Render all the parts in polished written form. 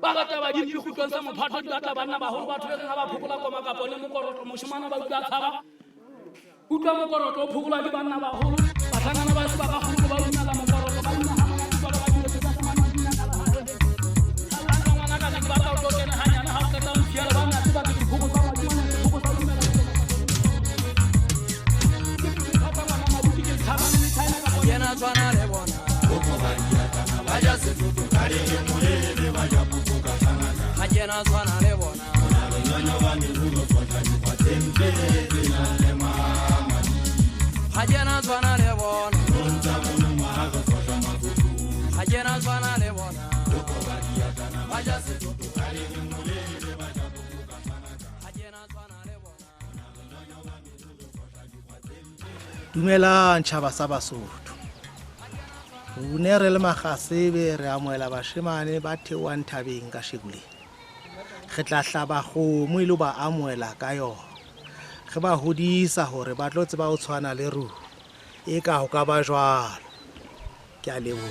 bagata ba di go tlonsa mophatho di batla bana ba holo batho le ba phokola kwa makapo le mokorotlo moshimana ba utla tshaba utla mokorotlo phokola di bana ba holo batlangana ba se ba ga go ba una la mokorotlo ba una ha mona ba ba di tsa sama na dina ka la ha le Allah ngwana ka di ba ka o kena ha nyana ha ka ta mfiela ba na ba di phokola ba di mana phokola ba di Yena twana le bona Baja se tutu kare mulele baja bubuka sana Yena twana le bona Nyanya wa mihuno fota ni kwa tembe na le mama Yena twana le bona Nta muna mwaga fota magudu Yena twana le bona Baja se tutu kare mulele baja bubuka sana Yena twana le bona Dumela ntšhaba sa Basotho. Bone re le magasebe re amoela bashemane ba theoang thabeng ka Sheguleng. Re tla hlaba kgomo ile ba amoela ka yona. Re ba hodisa hore ba tlo tseba ho tshwana le ruri. E ka ho ka ba jwalo. Ke a leboha.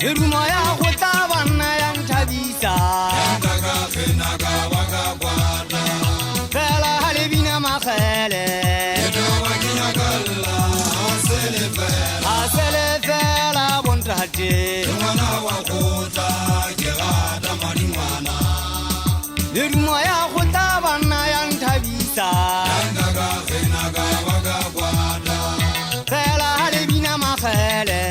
Iruma ya khota bana yang thabisa Yanga khena ka waka kwata Fela halebina makhele Yena wakinya kala Asele fela bontate Mwana wa khota kirata mani mwana Iruma ya khota bana yang thabisa Yanga khena ka waka kwata Fela halebina makhele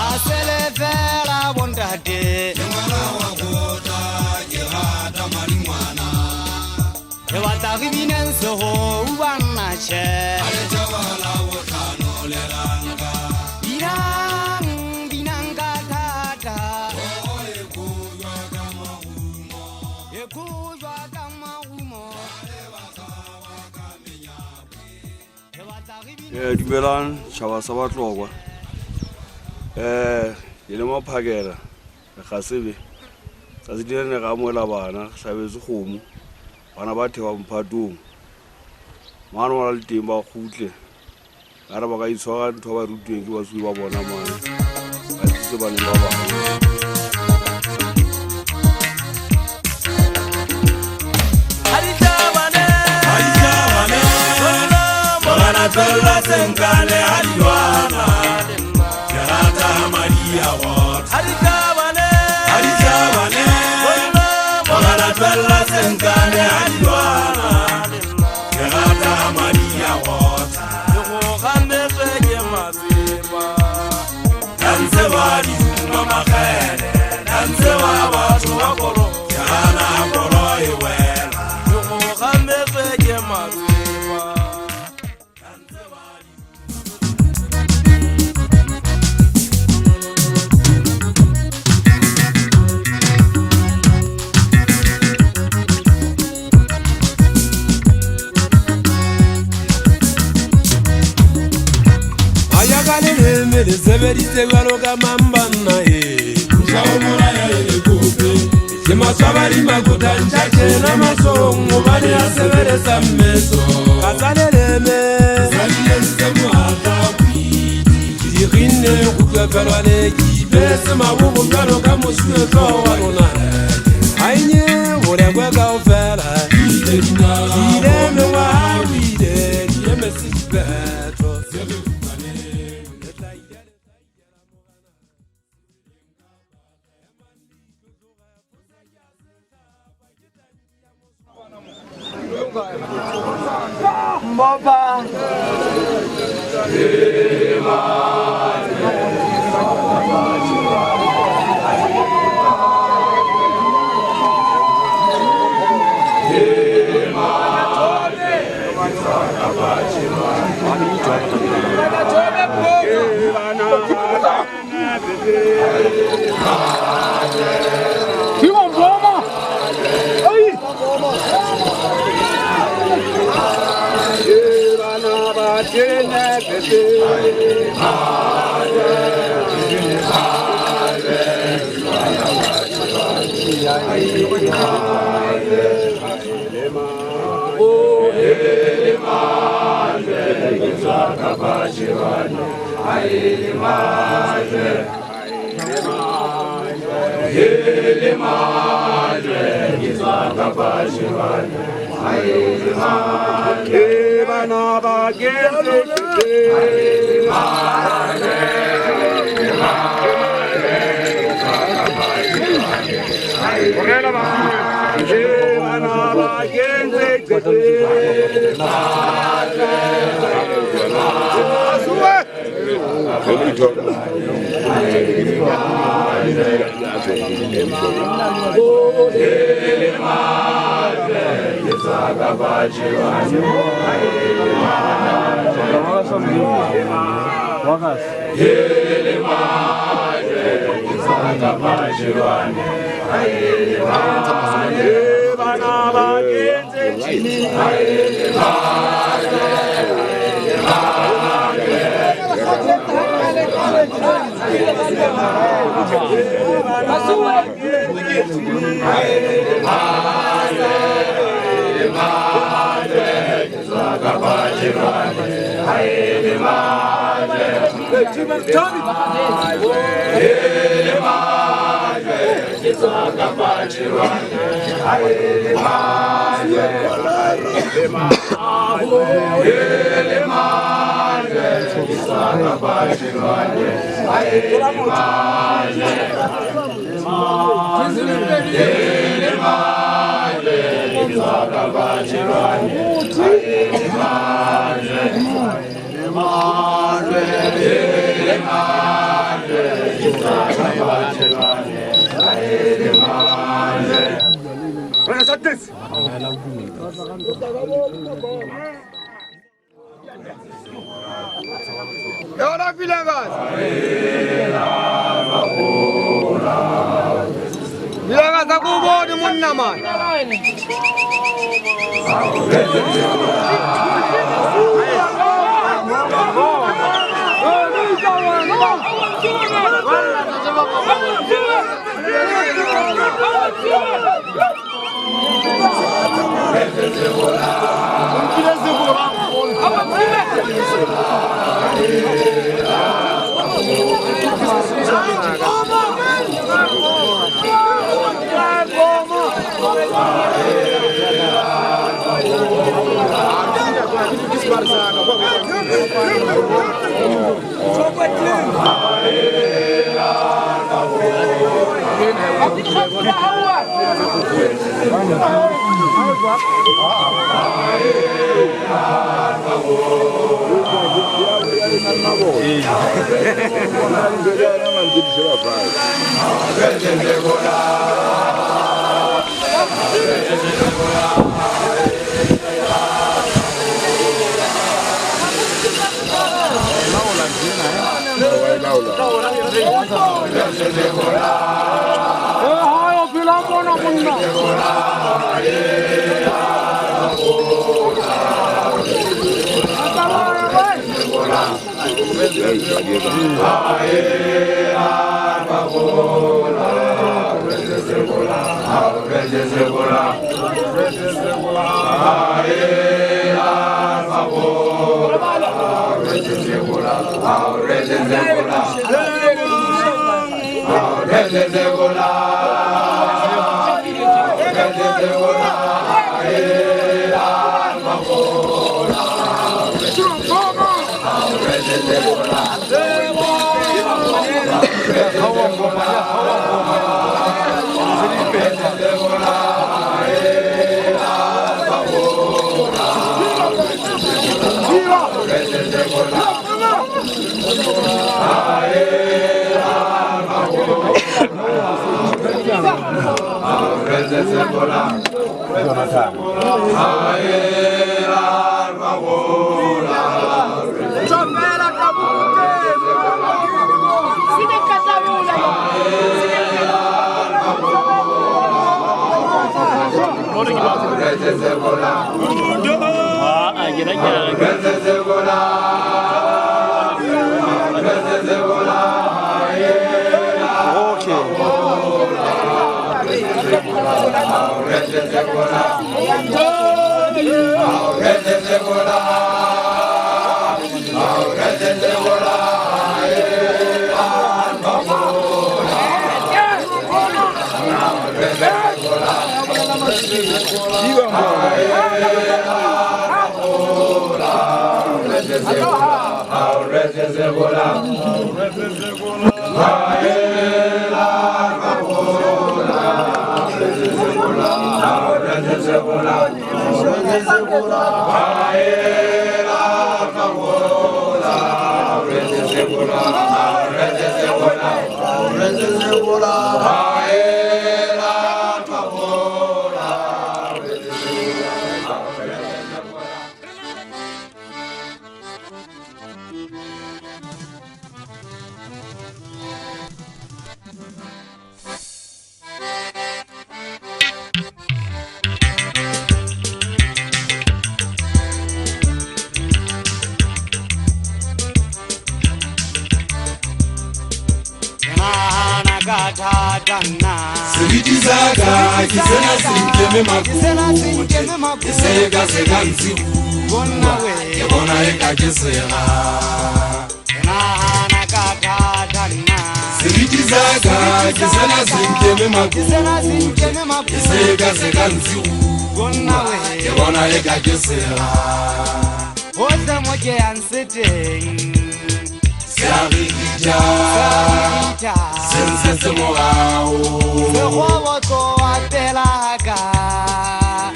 Asele fela bontate Mwana wa kota kirata mali mwana Ewa takibine nsoho ubana che Ale jawala wotano leranga Binanga tata Ekujwa kama humo Ekujwa kama humo Dumelang tšhaba sa Batlokwa ile mo phakela ga sebe sa se dire ga moela bana hlabetse kgomo bana ba thewa mphatong mana wa le teng ba khutle ga re ba ka itshwara ntho ba rutweng ke basui ba bona mana ba tsitse bana ba bana Tola senkale hadiwana Kirata Maria wat Haditabane Mogala tola senkale hadiwana Kirata Maria wat Yo khande fege masiba Danse wadi mama khale Danse wa watu wakoro Kana koro iwela Yo khande fege masiba Le severi se galo kamambana Ushaomura ya ile kupe Sema swabari makuta nchache na masongo Bani ya severe sa meso Kasaleleme Salile semu hata kwiti Kirine kukwe pelwane Kipese mabubu kano kamusue kwa wanuna Ainye ure kweka ufela Kireme wa hawide Yeme sispeto Mbaba Okay. Sibitizaka kisena sinkeme makuti Iseka seka nziku Yabona eka kisena Sibitizaka kisena sinkeme makuti Iseka seka nziku Yabona eka kisena Oza moje ansitting Sarikita Sense morao Sewa to atelaka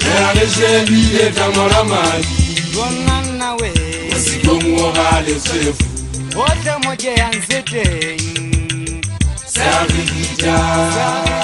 Yale sheli etamora mali Gonana we Sikomo hale chefu Oza moje ansitting Sarikita